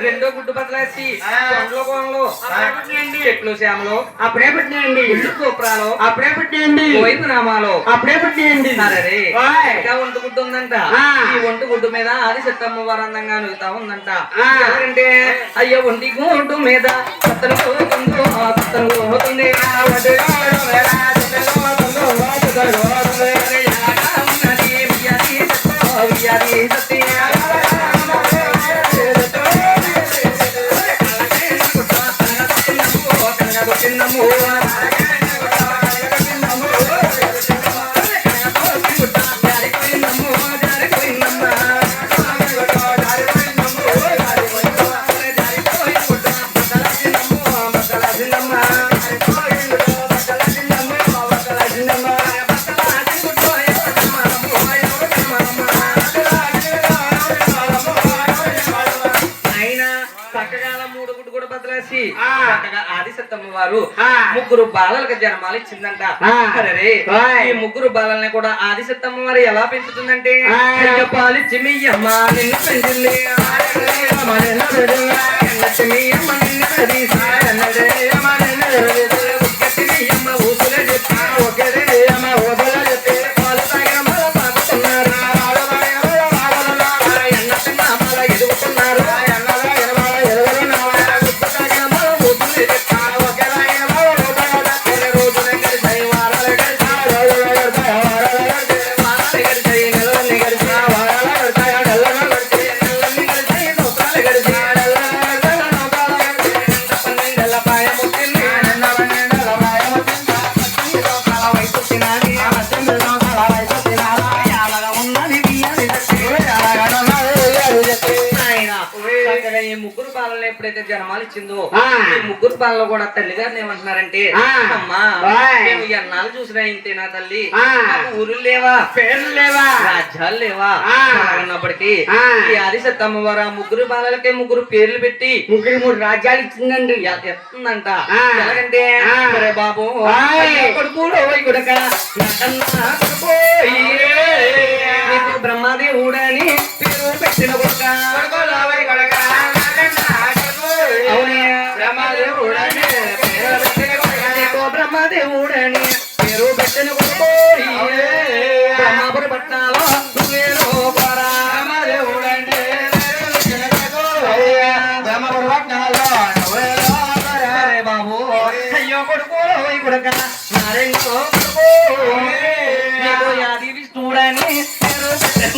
రెండో గుడ్డు బదలేసి చెట్లు శ్యామలో అప్పుడే పుట్టినాయండి, ఇల్లు సూప్రాలో అప్పుడే పుట్టినాయండి, వైపు నామాలో అప్పుడే పుట్టినాయండి. సరే ఇంకా ఒంటి గుడ్డు ఉందంట. ఈ ఒంటి గుడ్డు మీద ఆది సత్తమ్మ వారు అందంగా నుగుతా ఉందంట. ఎందుకంటే అయ్యో ఒంటి గుడ్డు మీద సత్తను పోతుంది ఆదిసత్తమ్మ వారు ముగ్గురు బాలలకు జన్మాలు ఇచ్చిందంట. అరే ఈ ముగ్గురు బాలల్ని కూడా ఆదిసత్తమ్మ వారు ఎలా పెంచుతుందంటే పాలిచ్చి మీయమ్మ నిన్ను పెంచింది ఊసులే చెప్పి ఒకరే ఊసులే చెప్పి పాలు తాగమ్మ పాకుతున్నారు ఎదుగుతున్నారు ముగ్గురు బాలలు ఎప్పుడైతే జన్మాలు ఇచ్చిందో ఈ ముగ్గురు బాలలో కూడా తల్లి గారిని ఏమంటున్నారంటే అమ్మా మేము ఎన్నాళ్ళు చూసినా ఇంతేనా తల్లి, ఊరులు లేవా పేర్లు లేవా రాజ్యాలు లేవా అన్నప్పటికీ ఈ ఆదిసత్తమ్మ వారు ముగ్గురు బాలలకే ముగ్గురు పేర్లు పెట్టి మూడు రాజ్యాలు ఇచ్చిందండి ఎత్తుందంట. ఎలాగంటే సరే బాబు కొడుకుడు కొడుక బ్రహ్మదేవుడని పేరు పెట్టిన కొడుక బ్రహ్మదేవుడని పేరు పెట్టిన కొడుకు బ్రహ్మాపురి పట్నాలో బాబు అయ్యో కొడుకు కొడుక నారాయణ నీకు యాది విష్ణుడని పేరు పెట్టిన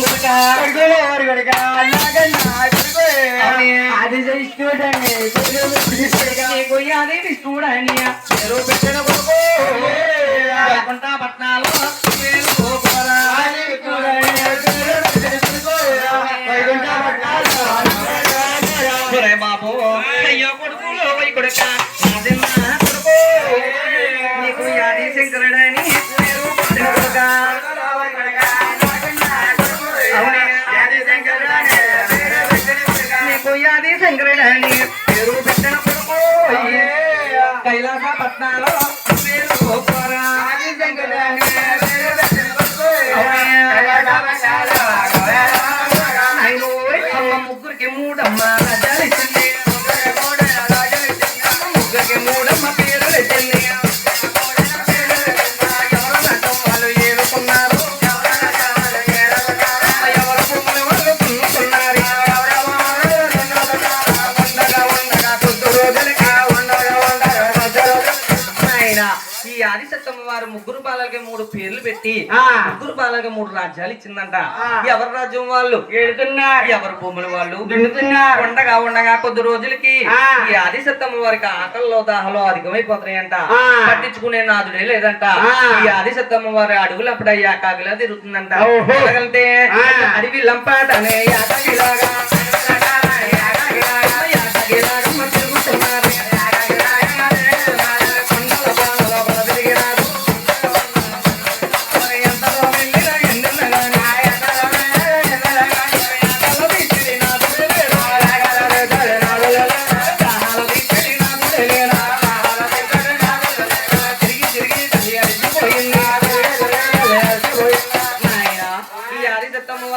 అది విష్ణుడని నీకు యాది విష్ణుడని పేరు పెట్టిన కొడుకు వైకుంఠ పట్నాలో బాబు అయ్యో కొడుకులో వై కొడుక కొడుకు నీకు యాది శంకరుడని పేరు పెట్టిన కొడుక నీకు యాది శంకరుడని పేరు పెట్టిన కొడుకు కైలాస పట్నాలో ముగ్గురికి మూడమ్మ రాజ్యాలు ఇచ్చింది, ముగ్గురికి మూడమ్మ పేరు పెట్టింది. ఎవరు నటం వాళ్ళు ఏరుకున్నారు, ఎవరు భూములు వాళ్ళు పుణ్యుకున్నారు. ఉండగా కొద్ది రోజులకి ఆయన ఈ ఆదిసత్తమ్మ వారు ముగ్గురు బాలకి మూడు పేర్లు పెట్టి ముగ్గురు బాలకి మూడు రాజ్యాలు ఇచ్చిందంట. ఎవరి రాజ్యం వాళ్ళు ఏడుతున్నారు, ఎవరి భూములు వాళ్ళు దున్నుతున్నారు. ఉండగా కొద్ది రోజులకి ఈ ఆదిసత్తమ్మ వారికి ఆకలిలో దాహలో అధికమైపోతున్నాయంట. పట్టించుకునే నాదుడే లేదంట. ఈ ఆదిసత్తమ్మ వారి అడుగులు అప్పుడు యాకాగిలా తిరుగుతుందంట. ఎలాగంటే అడవి లంపాట అనే యాకాగిలాగా తిరుగుతున్నారు.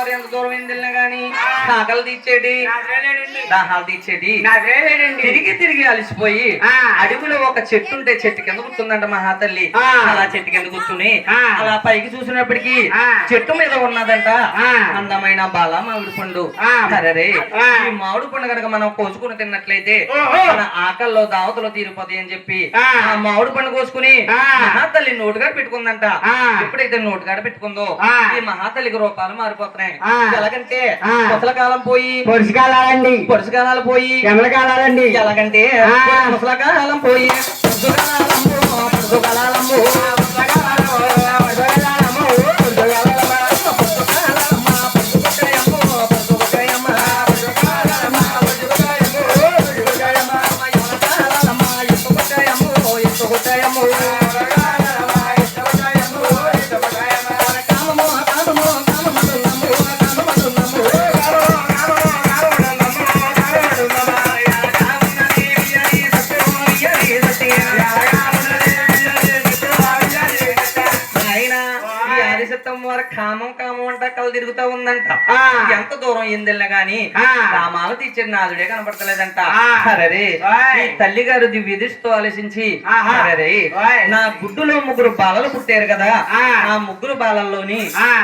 వారు ఎంత దూరం వెళ్ళినా గాని ఆకలి తీర్చేది దాహాలు తీర్చేది తిరిగి తిరిగి అలసిపోయి అడుగులో ఒక చెట్టు ఉంటే చెట్టు కింద కూర్చుందంట మహాతల్లి. అలా చెట్టు కింద కూర్చుని అలా పైకి చూసినప్పటికీ చెట్టు మీద ఉన్నదంట అందమైన బాల మామిడి పండు. సరే ఈ మామిడి పండు కనుక మనం కోసుకుని తిన్నట్లయితే మన ఆకల్లో దావతలో తీరిపోతాయి అని చెప్పి ఆ మామిడి పండు కోసుకుని మహాతల్లి నోటుగాడు పెట్టుకుందంట. ఎప్పుడైతే నోటుగాడు పెట్టుకుందో ఈ మహాతల్లికి రూపాలు మారిపోతున్నాయి. ఎలాగంటే ముసలకాలం పోయి పొరుసుకాలాలు పోయి ఎమలకాలండి ఎలాగంటే ముసలకాలం పోయి కామం కామం అంట కళ్ళు తిరుగుతా ఉందంట. ఎంత దూరం ఏందిల్లా గాని కామాలు తీర్చేది నాదుడే కనపడతలేదంట. సరే ఈ తల్లి గారు దివ్యదిస్తూ ఆలోచించి సరే నా గుడ్డులో 3 బాలలు పుట్టారు కదా, ఆ 3 బాలల్లోని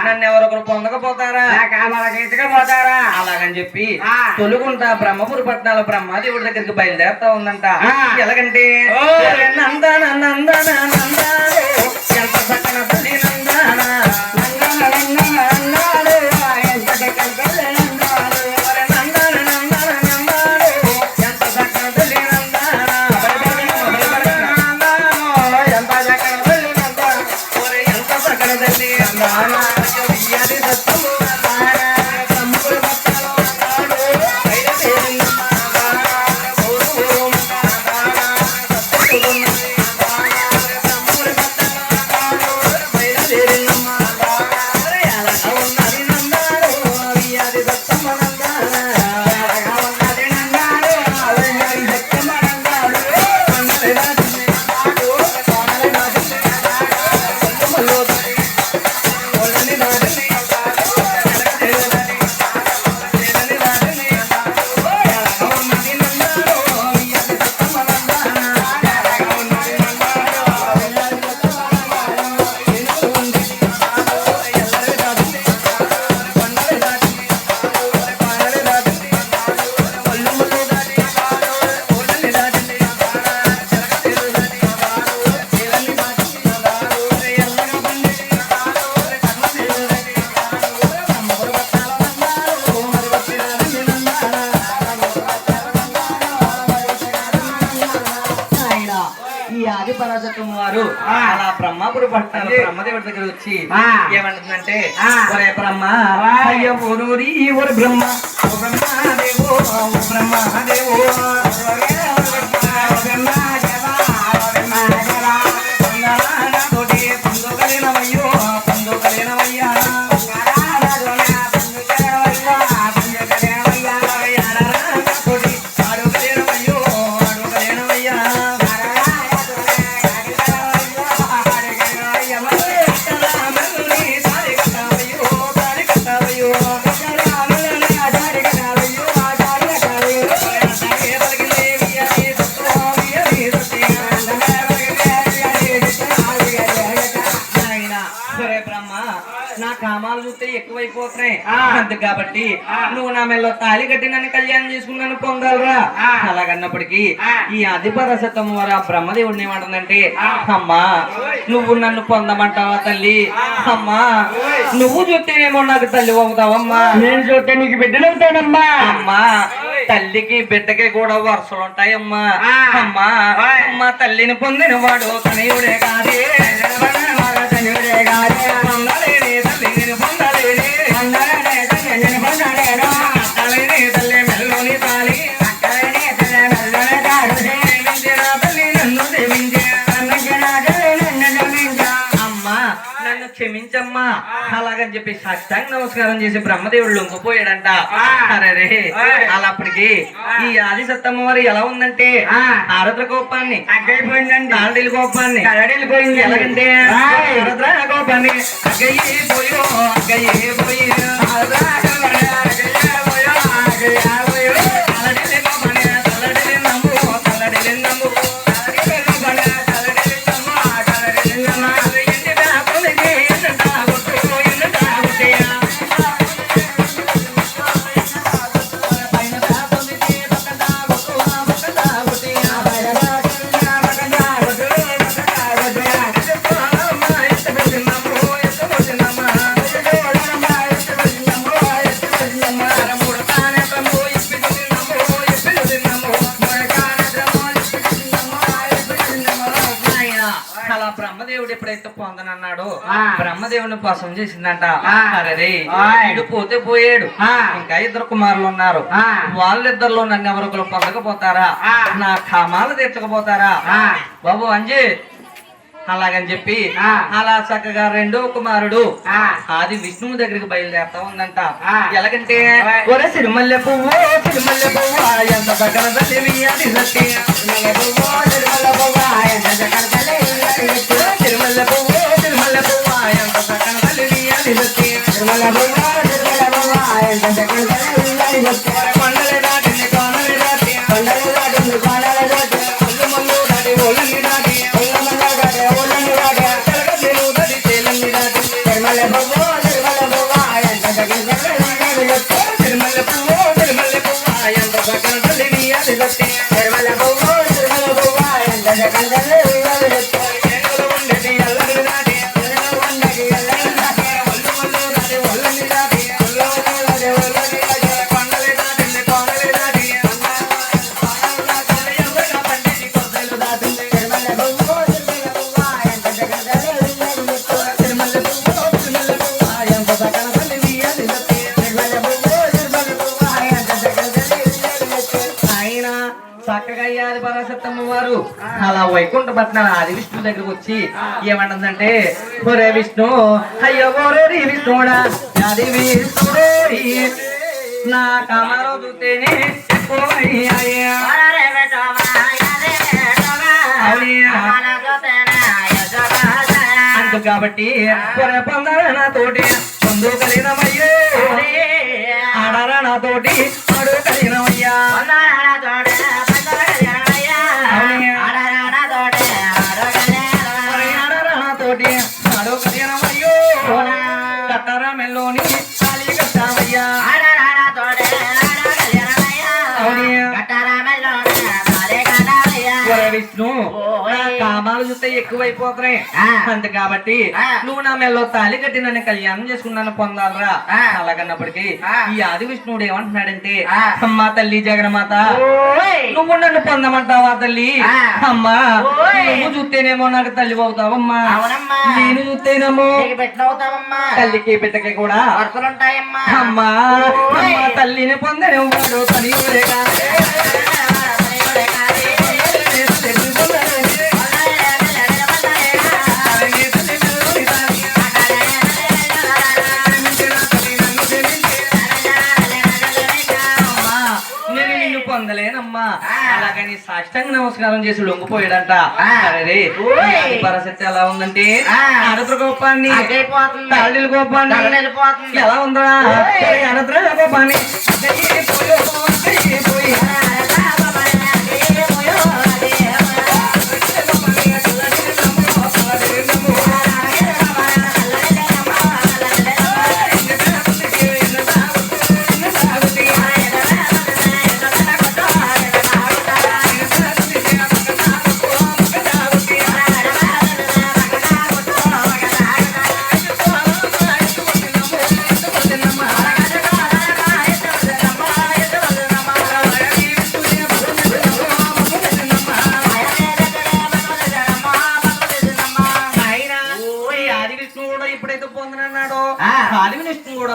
నన్ను ఎవరొకరు పొందకపోతారా పోతారా అలాగని చెప్పి తొలుగుంటా బ్రహ్మపురి పట్టణాల బ్రహ్మాదేవుడి దగ్గరికి బయలుదేరుతా ఉందంట. ఎలాగంటే నందన నందన నందన ఎంత సకన తల్లి నందన వారు అలా బ్రహ్మపురి పట్టణాలు బ్రహ్మదేవుడి దగ్గర వచ్చి ఏమంటుందంటే ఒరే బ్రహ్మ అయ్యో ఊరూరి ఊరు బ్రహ్మ బ్రహ్మదేవో బ్రహ్మదేవో పొందుకలేనవయ్యో పొందుకలేనవయ్యా కామాలు చూస్తే ఎక్కువైపోతున్నాయి అంతే కాబట్టి నువ్వు నా మెల్లో తాళి కట్టి నన్ను కళ్యాణం చేసుకున్నాను పొందాలరా అలాగన్నప్పటికీ ఈ అధిపరసత్వం వారు ఆ బ్రహ్మదేవుడిని ఏమంటుందంటే అమ్మా నువ్వు నన్ను పొందమంటావా తల్లి అమ్మా నువ్వు చూస్తేనేమో నాకు తల్లి అవుతావమ్మా నేను చూస్తే నీకు బిడ్డలవుతానమ్మా అమ్మా తల్లికి బిడ్డకి కూడా వరుసలు ఉంటాయమ్మా అమ్మా అమ్మా తల్లిని పొందిన వాడు తనయుడే కాదే తనయుడే కాదే తల్లిని పొందలేని తల్లి మెల్లోని తాలి అమ్మా నన్ను క్షమించమ్మా అమ్మా అలాగని చెప్పి సాష్టాంగ నమస్కారం చేసి బ్రహ్మదేవుడు లొంగిపోయాడంట. అరే అలా అప్పటికి ఈ ఆది సత్తమ్మ వారు ఎలా ఉందంటే ఆరుద్ర కోపాన్ని అగ్గైపోయిందండి. నారడీల కోపాన్ని కరడిల్లిపోయింది. ఎలాగంటే ఆరుద్ర కోపాన్ని అగ్గయ్యిపోయో అగ్గయ్యిపోయి తలడిల్లి కోపాన్ని తలడిల్లి నమ్ము తలడిల్లి నమ్ము అలా బ్రహ్మదేవుడు ఎప్పుడైతే పొందనన్నాడో బ్రహ్మదేవుని కోసం చేసిందంట. అరే ఇడు పోతే పోయాడు, ఇంకా ఇద్దరు కుమారులు ఉన్నారు. వాళ్ళిద్దరిలో నన్ను ఎవరొకరు పొందకపోతారా, నా కామాలు తీర్చకపోతారా బాబు అంజీ అలాగని చెప్పి అలా చక్కగా రెండో కుమారుడు ఆది విష్ణువు దగ్గరికి బయలుదేరుతా ఉందంట. ఎలాగంటే ఒరే సిరిమల్లె పువ్వు సిరిమల్లె పువ్వు ఎంత దగ్గర తల్లివి అది సత్య సిరిమల్లె పువ్వు సిరిమల్లె పువ్వు ఎంత దగ్గర తల్లివి ఎంత సత్య కొండలే దాటింది కోనలే దాటి కోనలే దాటి ఒళ్ళు మల్లు దాటి ఒళ్ళని దాటి చక్కగా ఆది పరాశక్తమ్మ వారు అలా వైకుంఠ పట్నాల ఆది విష్ణు దగ్గరకు వచ్చి ఏమంటుందంటే ఒరే విష్ణు అయ్యో ఓరోరి విష్ణుడా ఆది విష్ణుడోరి నా కామాలో చూస్తేనే అందు కాబట్టి ఒరే పొందరా నాతోటి పొందు కలిగినమయ్యో ఆడరా నాతోటి ఆడు కలిగినమయ్యా కట్టరా మెల్లోని విష్ణు కామాలు చూస్తే ఎక్కువైపోతున్నాయి అంతే కాబట్టి నువ్వు నా మెల్లో తాళి కట్టి నన్ను కళ్యాణం చేసుకున్నాను పొందాలరా. అలాగన్నప్పటికీ ఈ ఆది విష్ణువుడు ఏమంటున్నాడంటే అమ్మా తల్లి జగన్మాత నువ్వు నన్ను పొందమంటావా తల్లి? అమ్మా నువ్వు చూస్తేనేమో నాకు తల్లి అవుతావమ్మా, నేను చూస్తేనేమో తల్లికి బిడ్డకి కూడా అమ్మా తల్లిని పొందనివ్వడు తల్లి పొందలేనమ్మా. అలాగని సాష్టాంగ నమస్కారం చేసి లొంగిపోయాడంట. అరే పరిస్థితి ఎలా ఉందంటే ఆరుద్ర కోపాన్ని తాళిల కోపాన్ని ఎలా ఉందా ఆరుద్ర కోపాన్ని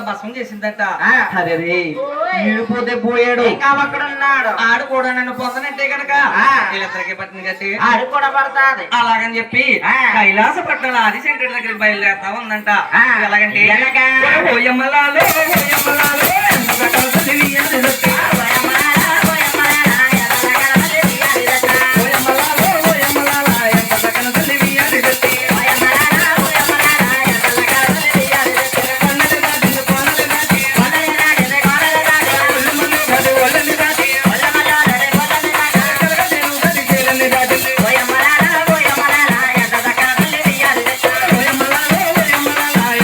భస్మం చేసిందట. అరే ఈడిపోతే పోయాడు ఇంకా అక్కడ ఉన్నాడు. ఆడు కూడా నన్ను పొందనంటే గనక వీళ్ళిద్దరికి పట్టిన గట్టి ఆడు కూడా పడతాది. అలాగని చెప్పి కైలాస పట్టణ ఆదిశంకర్ దగ్గరికి బయలుదేరుతా ఉందంట. ఎలాగంటే ఎలాగా? ఓయమ్మలాలో ఓయమ్మలాలో ఎంత సకల తెలియాలి రొట్టె. ఓయమ్మలాలో ఓయమ్మలాల ఎంత సకల తెలియాలి రొట్టె. కొన్నది దాటింది కోనది దాటి ఒళ్ళుమన్ను గది ఒళ్ళని దాటి కలగలేను గది చేలని దాటింది. ఓయమ్మలాలో ఓయమ్మలాల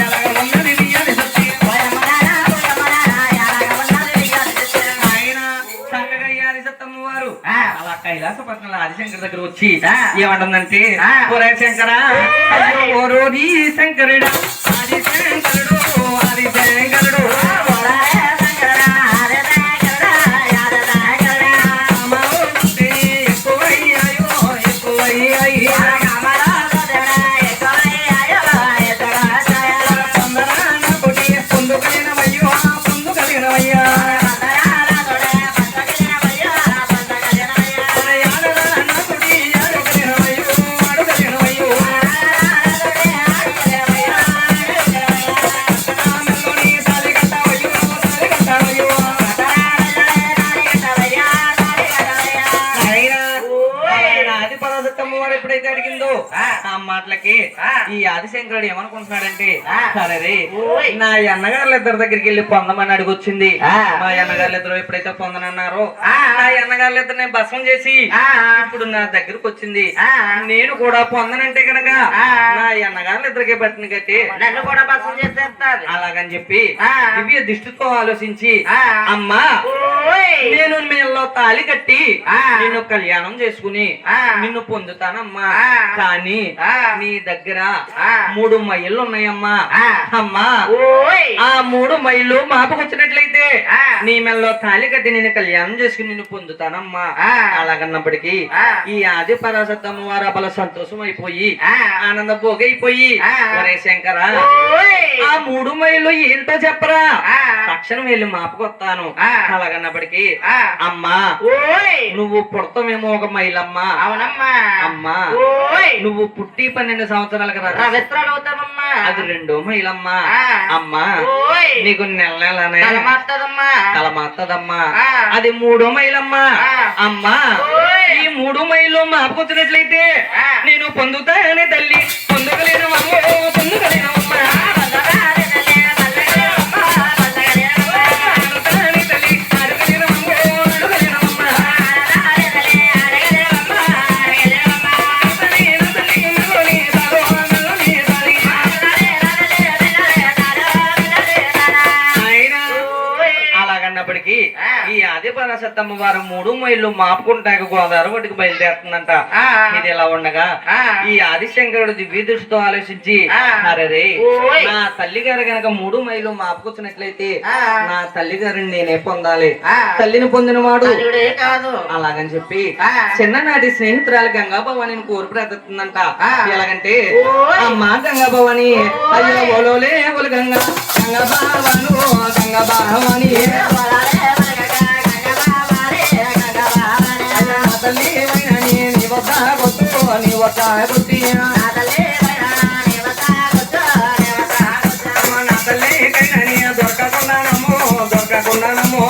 ఎలాగ ఉన్నది నీయాలి రొట్టె. ఆయన సంగగయ్యాది సత్తమ్మ వారు అలా కైలాసపట్నంలో ఆదిశంకర్ దగ్గర వచ్చి ఏమంటుందంటే ఒరే శంకరా అయ్యో ఓరోది శంకరుడు ఆదిశంకరుడు ఆదిశంకరుడు అమ్మోటి ఎక్కువయ్యాయో ఎక్కువయ్యాయి పొందరాన పొడి పొందుకలినవయ్యో పొందుకలినవయ్యా ఎప్పుడైతే అడిగిందో ఆ మాటలకి ఈ ఆదిశంకరుడు ఏమనుకుంటున్నాడంటే సరే నా అన్నగారుల ఇద్దరి దగ్గరికి వెళ్ళి పొందమని అడిగొచ్చింది. మా అన్నగారులు ఇద్దరు ఎప్పుడైతే పొందనన్నారో నా అన్నగారులు ఇద్దరు నేను భస్మం చేసి ఇప్పుడు నా దగ్గరకు వచ్చింది. నేను కూడా పొందనంటే కనుక నా అన్నగారులు ఇద్దరికి పట్టిన కట్టి నన్ను కూడా బస్సు చేసేస్తాది. అలాగని చెప్పి దివ్య దృష్టితో ఆలోచించి అమ్మా నేను మీలో తాళి కట్టి నిన్ను కళ్యాణం చేసుకుని నిన్ను పొందుతానమ్మా. కానీ నీ దగ్గర 3 మైళ్ళు ఉన్నాయమ్మా. అమ్మా ఆ 3 మైళ్ళు మాపకొచ్చినట్లయితే నీ మెల్లో తాళి కట్టి నేను కళ్యాణం చేసుకుని నిన్ను పొందుతానమ్మా. అలాగన్నప్పటికీ ఈ ఆది పరాశత్తమ్మ వారు అబల సంతోషం అయిపోయి ఆనంద భోగైపోయి ఒరే శంకర ఆ 3 మైళ్ళు ఏంటో చెప్పరా తక్షణం వెళ్ళి మాపకొస్తాను. అలాగన్నప్పటికీ అమ్మా నువ్వు పుడతామేమో 1 మైలమ్మా. అవునమ్మా. అమ్మా నువ్వు పుట్టి 12 సంవత్సరాలకు విస్తరాలు అవుతామమ్మా. అది 2 మైలమ్మా. అమ్మా నీకు నెల నెలనే తల మాత్తదమ్మా. అది 3 మైలమ్మా. అమ్మా ఈ 3 మైలు మాపుకొచ్చినట్లయితే నేను పొందుతానే తల్లి పొందగలేనమ్మో పొందగలేనమ్మా. ఈ ఆది పరాశత్తమ్మ వారు 3 మైళ్ళు మాపుకుంటాక గోదావరి ఒడ్డుకు బయలుదేరుతుందంట. ఇది ఎలా ఉండగా ఈ ఆదిశంకరుడు దివ్య దృష్టితో ఆలోచించి అరే నా తల్లి గారు గనక 3 మైళ్ళు మాపుకొచ్చినట్లయితే నా తల్లి గారిని నేనే పొందాలి. తల్లిని పొందిన వాడు కాదు. అలాగని చెప్పి చిన్ననాటి స్నేహితురాలు గంగా భవాని కోరి ప్రార్థిస్తుందంట. ఎలాగంటే అమ్మా గంగా భవాని అయ్యో ఓలోలే ఓలు గంగా గంగా భావను గంగా భావని తల్లి నీ వద్ద కొట్టు నీ వద్ద కొట్టి నా తల్లి కైనా నీ దొరకకుండానమ్మో దొరకకుండానమ్మో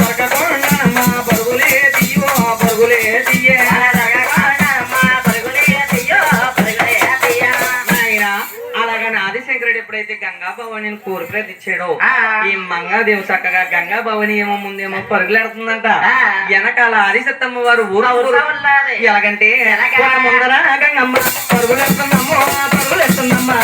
దొరకకుండానమ్మా పరుగులే తీయో పరుగులే తీయే. అలాగని ఆదిశంకరుడు ఎప్పుడైతే గంగా భవాని కోరి ప్రతిచ్చాడో ఈ మంగాదేవి చక్కగా గంగా భవాని ఏమో ముందేమో పరుగులేడుతుందంట. వెనకాల ఆదిశత్తమ్మ వారు ఊరు ఎలాగంటే ముందర గంగమ్మ పరుగులేస్తుందమ్మో పరుగులేస్తుందమ్మా.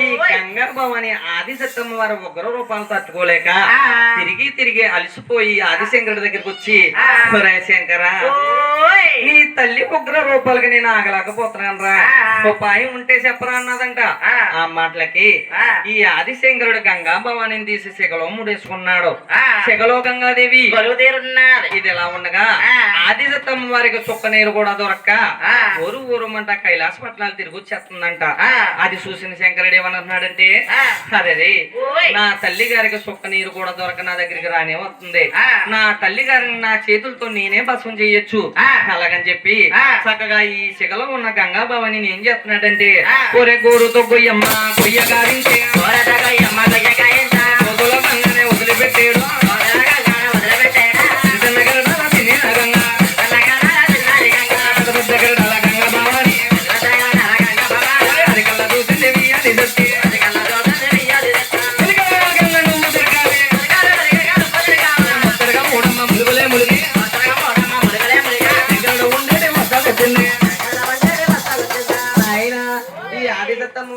ఈ గంగా భవాని ఆదిశక్తమ్మ వారి ఉగ్ర రూపాలు తట్టుకోలేక తిరిగి అలసిపోయి ఆదిశంకరుడి దగ్గరికి వచ్చి "ఒరే శంకర, నీ తల్లి ఉగ్ర రూపాలకి నేను ఆగలేకపోతున్నాను రా, ఉపాయం ఉంటే చెప్పరా" అన్నదంట. ఆ మాటలకి ఈ ఆదిశంకరుడు గంగా భవానిని తీసి శిఖలో ముడేసుకున్నాడు. శిఖలో గంగాదేవి ఇది ఎలా ఉండగా ఆదిశక్తమ్మ వారికి చుక్క నీరు కూడా దొరక్క ఊరుమంట కైలాస పట్నాలు తిరిగి వచ్చేస్తుందంట. అది చూసిన శంకరుడు ఏమన్నాడంటే, అరే నా తల్లి గారికి చుక్క నీరు కూడా దొరక నా దగ్గరికి రానే వస్తుంది, నా తల్లి గారిని నా చేతులతో నేనే భస్మం చెయ్యొచ్చు అలాగని చెప్పి చక్కగా ఈ శిఖలో ఉన్న గంగా భవాని ఏం చేస్తున్నాడంటే, ఒరే గోరుతో గొయ్యమ్మ గొయ్య గారించే గంగానే వదిలిపెట్టాడు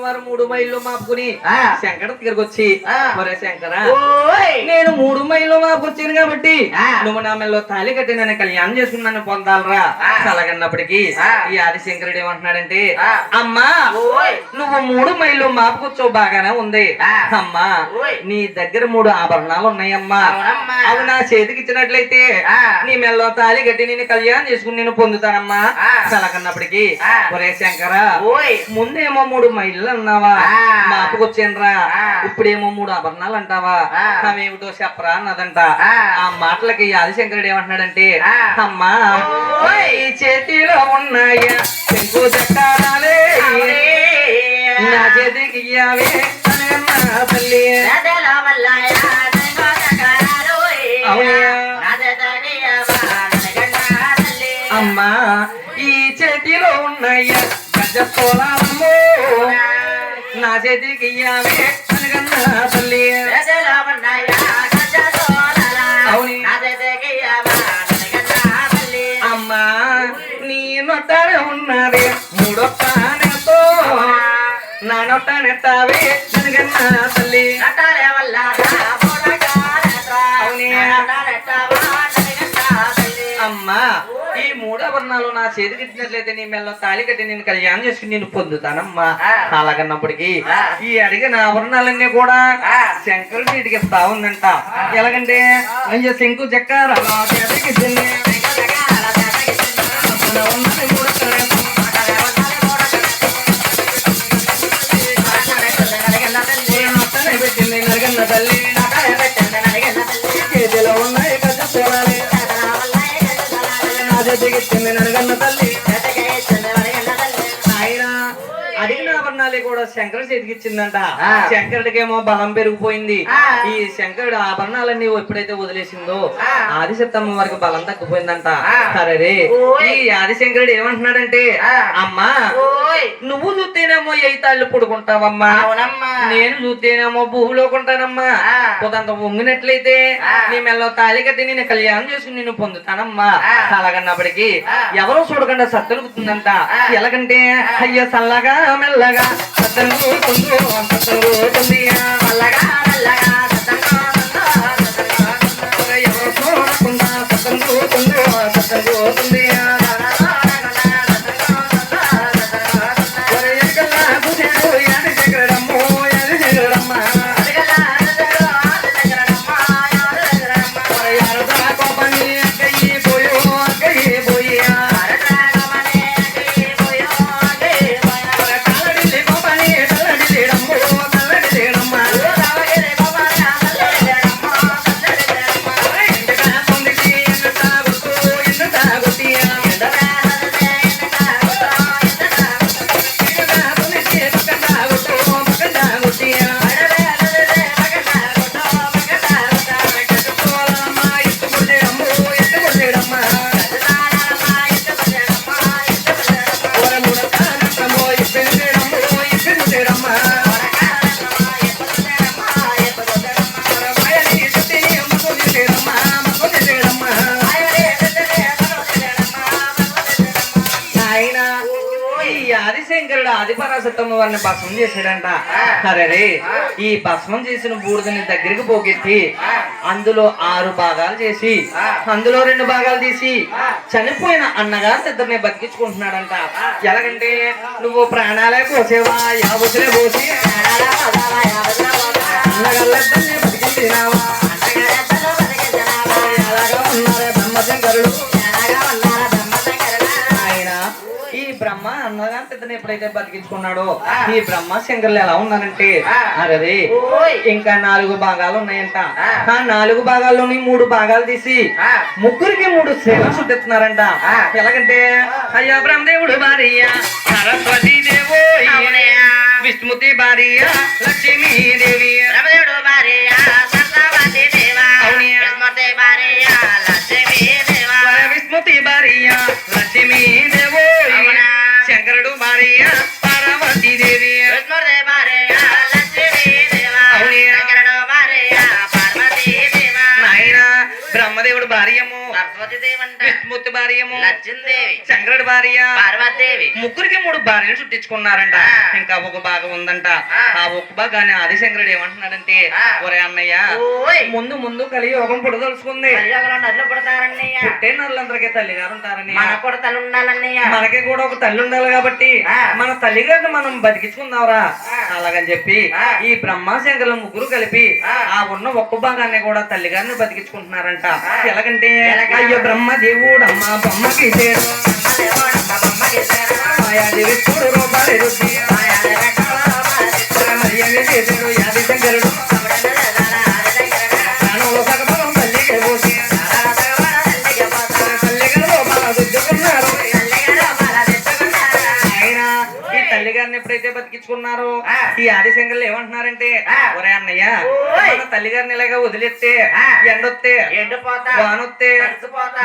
వారు 3 మైళ్ళు మాపుకుని శంకర దగ్గరకు వచ్చి, ఒరే శంకర, నేను 3 మైళ్ళు మాపుకొచ్చాను కాబట్టి నువ్వు నా మెల్లో తాళి కట్టి నన్ను కళ్యాణం చేసుకున్నాను పొందాలరా అలాగన్నప్పటికీ ఈ ఆదిశంకరుడు ఏమంటున్నాడంటే, అమ్మా నువ్వు 3 మైళ్ళు మాపుకొచ్చావు బాగానే ఉంది అమ్మా, నీ దగ్గర 3 ఆభరణాలు ఉన్నాయమ్మా, అవి నా చేతికి ఇచ్చినట్లయితే నీ మెల్లో తాళి కట్టి నేను కళ్యాణం చేసుకుని నేను పొందుతానమ్మా అలాగన్నప్పటికీ, ఒరే శంకర, ముందేమో 3 మైళ్ళు అన్నావా మాపుకొచ్చానురా, ఇప్పుడేమో 3 ఆభరణాలు అంటావా, అవేమిటో చెప్పరా అన్నదంట. ఆ మాటలకి ఆదిశంకరుడు ఏమంటున్నాడంటే, అమ్మా ఈ చేతిలో ఉన్నాయా శంకు చక్రాలే, నా చేతికి ఇయ్యావే అనగన్నా తల్లి. అమ్మా ఈ చేతిలో ఉన్నాయా గజ పోలాలమ్మో, నా చేతికి ఇయ్యావే అనగన్నా తల్లి. అమ్మా నీ నొట్టానే ఉన్నది 3 తానేతో, నా నొట్టానెత్తావే అనగన్నా తల్లి. అమ్మా ఈ 3 ఆభరణాలు నా చేతికి ఇచ్చినట్లయితే నీ మెల్లో తాళి కట్టి నేను కళ్యాణం చేసుకుని నేను పొందుతానమ్మా అలాగన్నప్పటికీ ఈ అడిగిన ఆభరణాలన్నీ కూడా శంకరుడి ఇంటికి ఇస్తా ఉందంట. ఎలాగంటే శంకు చక్కెర పెట్టింది నరగన్న తల్లి, చేతిలో ఉన్నాయి గజ పోలాలి నరగన్న తల్లి. ఆయన అడిగిన ఆభరణాలు కూడా శంకరుడి చేతికి ఇచ్చిందంట. శంకరుడికేమో బలం పెరిగిపోయింది. ఈ శంకరుడు ఆభరణాలన్నీ ఎప్పుడైతే వదిలేసిందో ఆదిశక్తమ్మ వారికి బలం తగ్గిపోయిందంట. సరే ఈ ఆదిశంకరుడు ఏమంటున్నాడంటే, అమ్మా నువ్వు చూస్తేనేమో 8 తాళ్ళు పుడుకుంటావమ్మా, నేను చూస్తేనేమో భూమిలో కొంటానమ్మా, కొంత వంగినట్లయితే నీ మెల్లో తాళి కట్టి నేను కళ్యాణం చేసుకుని నేను పొందుతానమ్మా అలాగన్నప్పటికీ ఎవరో చూడకుండా సత్తలుగుతుందంట. ఎలాగంటే అయ్య చల్లగా మెల్లగా సత్తలుగుతుంది ఎవరో చూడకుండా సత్తలుగుతుంది పరాశత్తమ్మ వారిని భస్మం చేశాడంట. అరే ఈ భస్మం చేసిన బూడిదని దగ్గరికి పోగెత్తి అందులో 6 భాగాలు చేసి అందులో 2 భాగాలు తీసి చనిపోయిన అన్నగారు ఇద్దరిని బతికించుకుంటున్నాడంట. ఎలాగంటే నువ్వు ప్రాణాలే పోసేవా యావతులే పోసి అన్నగారిద్దరిని బతికించినావా ఎలాగా ఉన్నారే బ్రహ్మశంకరుడు. ఈ బ్రహ్మ అన్నగారి ఇతను ఎప్పుడైతే బతికించుకున్నాడో ఈ బ్రహ్మ శంకర్లు ఎలా ఉన్నారంటే అరే ఇంకా 4 భాగాలు ఉన్నాయంట. ఆ 4 భాగాల్లోని 3 భాగాలు తీసి ముగ్గురికి 3 సేవలు చుట్టిస్తున్నారంట. ఎలాగంటే అయ్యా బ్రహ్మదేవుడు భార్య సరస్వతి దేవో విష్ణుమూర్తి భార్య లక్ష్మీ దేవి బ్రహ్మదేవుడు భార్య సరస్వతి దేవ విష్ణుమూర్తి భార్య లక్ష్మీ దేవ విష్ణుమూర్తి భార్య లక్ష్మీ దేవో శంకరుడు భార్య పార్వతీ దేవి విష్ణుమూర్తి భార్య లక్ష్మీ దేవ శంకరుడు భార్య పార్వతీ దేవ నాయన బ్రహ్మదేవుడు భార్యము సరస్వతి దేవి అంట విష్ణుమూర్తి భార్యము లక్ష్మీదేవి శంకరుడు భార్య పార్వతీదేవి ముగ్గురికి 3 భార్యలు చుట్టించుకున్నారంట. ఇంకా ఒక భాగం ఉందంట. ఆ ఒక భాగాన్ని ఆదిశంకరుడు ఏమంటున్నాడంటే ఒరే అన్నయ్య ముందు ముందు కలియుగం పుడదలుచుకుంది. నదులు పుడతారన్నయ్య పుట్టే నరులందరికీ తల్లిగారు ఉంటారని మనకు కూడా తల్లి ఉండాలన్నయ్య మనకి కూడా ఒక తల్లి ఉండాలి కాబట్టి మన తల్లిగారిని మనం బతికించుకుందాంరా అలాగని చెప్పి ఈ బ్రహ్మశంకరులు ముగ్గురు కలిపి ఆ ఉన్న ఒక్క భాగాన్ని కూడా తల్లిగారిని బతికించుకుంటున్నారంట. ఎలాగంటే అయ్యో బ్రహ్మదేవుడమ్మ బొమ్మకి చేరు మాయాదేవి చూడు రూపాలి రుచి మరియ చేశాడు ఆదిశంకరుడు ప్రాణంలో సగభాగం తల్లికి పోసి తల్లిగారు లోపల రుద్దుకున్నారు. ఆయన ఈ తల్లిగారిని ఎప్పుడైతే బతికించుకున్నారో ఈ ఆదిశంకర్లు ఏమంటున్నారంటే ఒరే అన్నయ్య మన తల్లిగారిని ఇలాగా వదిలేస్తే ఎండొస్తే వానొస్తే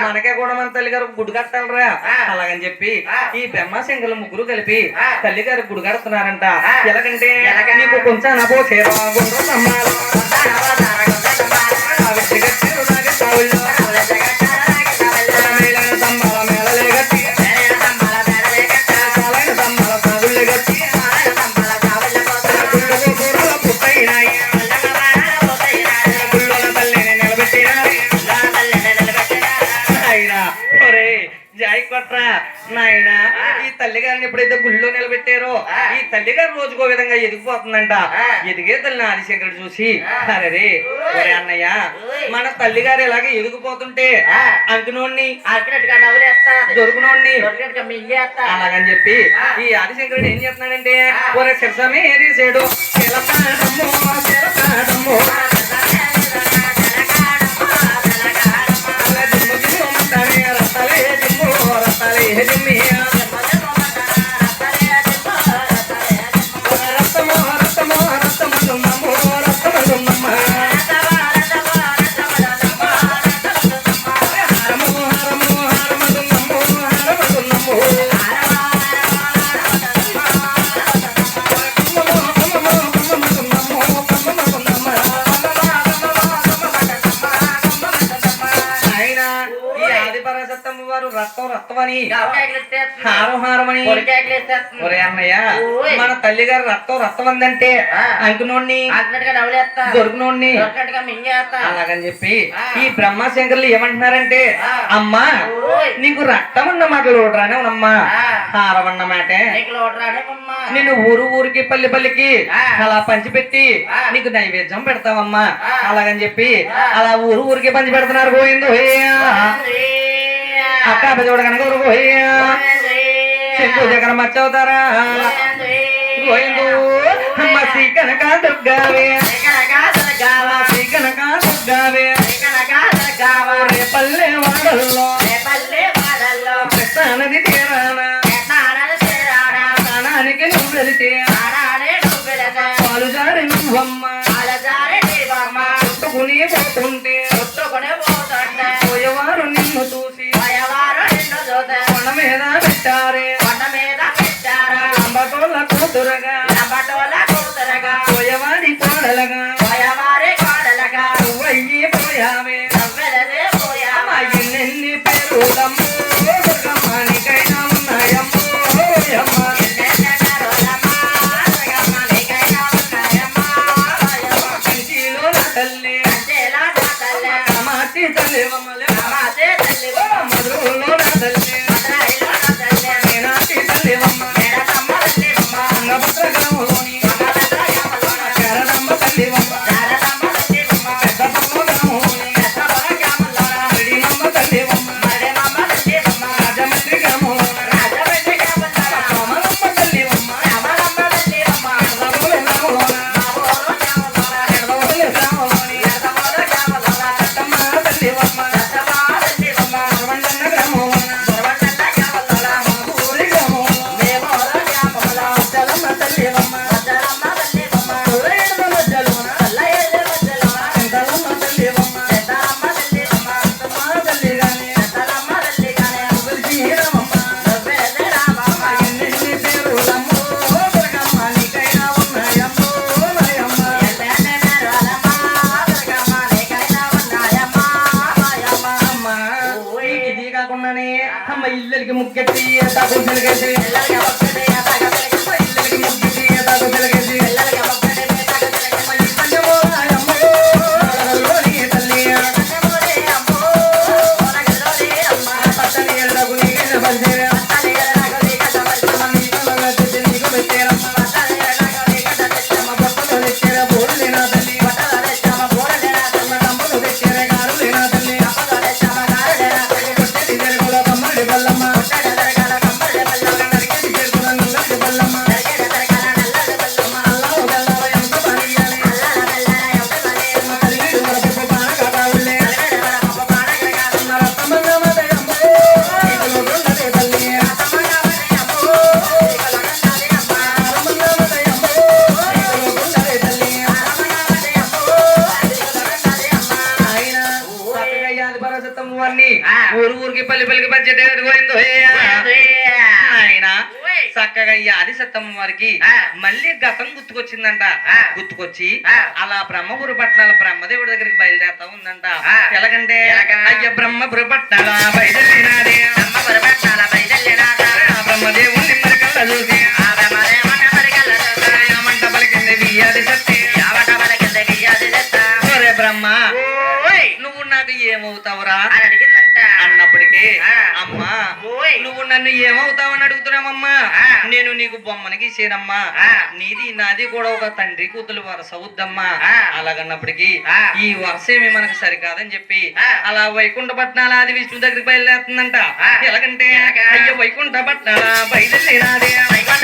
మనకే కూడా మన తల్లిగారు గుడి కట్టాలరా అలాగని చెప్పి ఈ బ్రహ్మశంకర్లు ముగ్గురు కలిపి తల్లిగారు గుడి కడుతున్నారంట. ఎలాగంటే నీకు కొంచెం నపోసేరా గుండ్రం నమ్మాలి నాయన ఈ తల్లిగారిని ఎప్పుడైతే గుళ్ళో నిలబెట్టారో ఈ తల్లిగారు రోజుకో విధంగా ఎదిగిపోతుందంట. ఎదిగే తల్లిని ఆదిశంకరుడు చూసి అరే ఒరే అన్నయ్య మన తల్లిగారు ఇలాగే ఎదిగిపోతుంటే అంకునోడిని దొరుకునోడిని అలాగని చెప్పి ఈ ఆదిశంకరుడు ఏం చేస్తున్నాడంటే ఒరే శిరసమే ఏది చేడు మన తల్లిగారు రక్తం అందంటే అంకునోడిని దొరుకునోడిని అలాగని చెప్పి ఈ బ్రహ్మశంకర్లు ఏమంటున్నారంటే అమ్మా నీకు రక్తం ఉన్న మాటలు ఓడరానే ఉన్నమ్మా హారం అన్న మాట నిన్ను ఊరికి పల్లికి అలా పంచిపెట్టి నీకు నైవేద్యం పెడతావమ్మా అలాగని చెప్పి అలా ఊరికి పంచి పెడుతున్నారు గోవిందు అక్క చూడ కనుక శంకు జగన్ మచ్చవుతారా గోవిందు మసి కనక దుర్గావే కనక దుర్గావే రేపల్లె వాడల్లో కృష్ణా నది తీరానా స్నానానికి నువ్వు వెళితే పాలు జారి నువ్వమ్మ కొట్టుకుని పోతుంటే పోయేవారు నిన్ను చూసి కొండ మీద పెట్టారే అంబటోళ్ళ కూతురగా పోయేవాడి కోడలగా నువ్వయ్యి పోయావే ఎన్ని పేరులమ్మో దుర్గమ్మానికైనా ఉన్నాయమ్మో ఇల్లరికి ముక్కెత్తి తాకు తిరగేసి ఇల్లరికి ముక్కెత్తి తాకు తిరగేసి పచ్చని ఎడకు నీకైనా పరిచయం ఊరు ఊరికి పల్లి పల్లికి బడ్జెట్ పోయిందో ఆయన చక్కగా ఈ ఆదిసత్తమ్మ వారికి మళ్ళీ గతం గుర్తుకొచ్చిందంట. గుర్తుకొచ్చి అలా బ్రహ్మపురి పట్టణాల బ్రహ్మదేవుడి దగ్గరికి బయలుదేరుతా ఉందంట. ఎలాగంటే అయ్య బ్రహ్మపురి పట్టణాల బయలుదేరినాడే బ్రహ్మదేవుని మరి కళ్ళ చూసి ఏమంట పలికింది బియ్యాది సత్తి బ్రహ్మ నువ్వు నాకు ఏమవుతావురా అని అడిగిందంట. అన్నప్పటికీ అమ్మా నువ్వు నన్ను ఏమవుతావని అడుగుతున్నావమ్మా, నేను నీకు బొమ్మని గీసేనమ్మా, నీది నాది కూడా ఒక తండ్రి కూతురు వరస అవుద్దమ్మా. అలాగన్నప్పటికీ ఈ వరుస ఏమి మనకు సరికాదని చెప్పి అలా వైకుంఠ పట్నాల ఆది విష్ణు దగ్గరికి బయలుదేరుతుందంట. ఎలాగంటే అయ్యో వైకుంఠ పట్నాల బయలుదేరాదే వైకుంఠ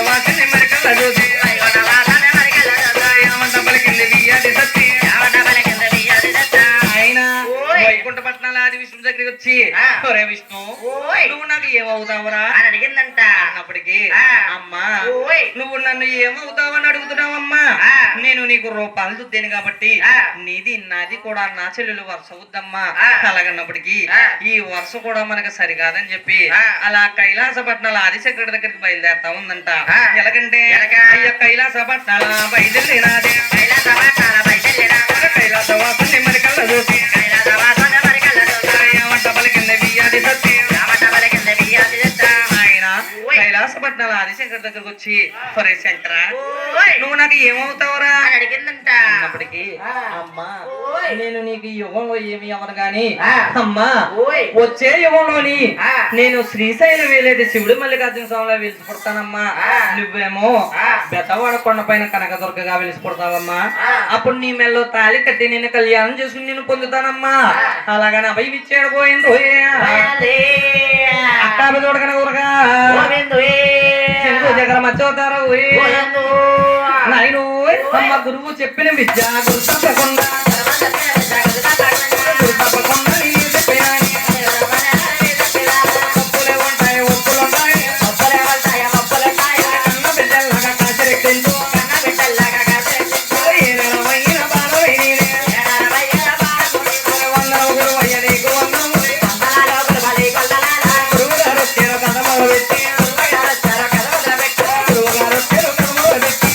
వాసిని మరి కళ్ళ చూసి ఏమంట పలికింది బియ్యాది సత్తి ఆయన వైకుంఠ పట్నాల ఆది విష్ణు దగ్గరికి వచ్చి ఒరే విష్ణు నువ్వు నాకు ఏమవుతావురా అని అడిగిందంట. అన్నప్పటికీ అమ్మా నువ్వు నన్ను ఏమవుతావని అడుగుతున్నావమ్మా, నేను నీకు రూపాయలు దుద్దాను కాబట్టి నీది నాది కూడా నా చెల్లెలు వరుస అవుద్దమ్మా. అలాగన్నప్పటికీ ఈ వరుస కూడా మనకు సరికాదని చెప్పి అలా కైలాస పట్నాల ఆదిశంకరుడి దగ్గరికి బయలుదేరుతా ఉందంట. ఎలాగంటే అయ్యో కైలాస పట్నాల బయలుదేరాదే కైలాస వాసుని మరి కళ్ళ చూసి ఏమంట పలికింది బియ్యాది సత్తి ఆయన కైలాస పట్నాల ఆదిశంకర్ దగ్గరకు వచ్చి ఒరే శంకర నువ్వు నాకు ఏమవుతావురా అని అడిగిందంట. అన్నప్పటికీ అమ్మా నేను నీకు ఈ యుగంలో ఏమి అవను గాని అమ్మా వచ్చే యుగంలోని నేను శ్రీశైలం వేలేది శివుడు మల్లికార్జున స్వామిలో వెలిసి పుడతానమ్మా, నువ్వేమో బెతవాడ కొండ పైన కనకదుర్గగా వెలిసి పుడతావమ్మా. అప్పుడు నీ మెల్లో తాళి కట్టి నేను కళ్యాణం చేసుకుని నేను పొందుతానమ్మా. అలాగని అభయం ఇచ్చాడు పోయిందో అక్కాబి చూడకన ఊరగా చెంగు జగర మచ్చవుతారు నాయను అమ్మ గురువు చెప్పిన విద్య గురు తప్పకుండా ఒప్పులే ఉంటాయి ఒప్పులుంటాయి కన్న బిడ్డల్లాగా కాసిరెక్కించు ఏనైనా వందన గురువు అయ్య నీకు వందము గురువు గారు వచ్చారు కథ మొదలుపెట్టి గురువు గారు వచ్చారు కథ మొదలుపెట్టి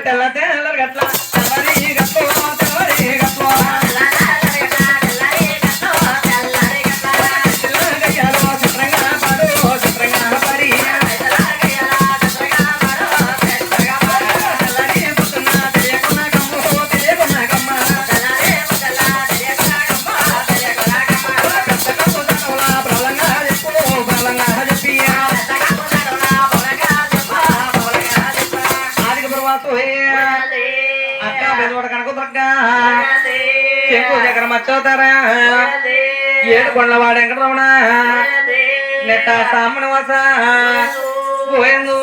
తెల్ల తెల్ల గట్ల తెల్లరి గట్ల చిత్రంగా పాడు చిత్రంగా పడి తెల్లని పుట్టున్న తెలియకున్న కమ్ము తెలియకున్న కమ్మ ప్రబలంగా చెప్పు ప్రబలంగా చెప్పి ఆదికి పర్వాత అక్క బెదవాడ కనకదుర్గ చెంకు జగర మచ్చవుతారా ఏడు కొండవాడు వెంకటరమణ నెట్ట సామణ వస పోయిందు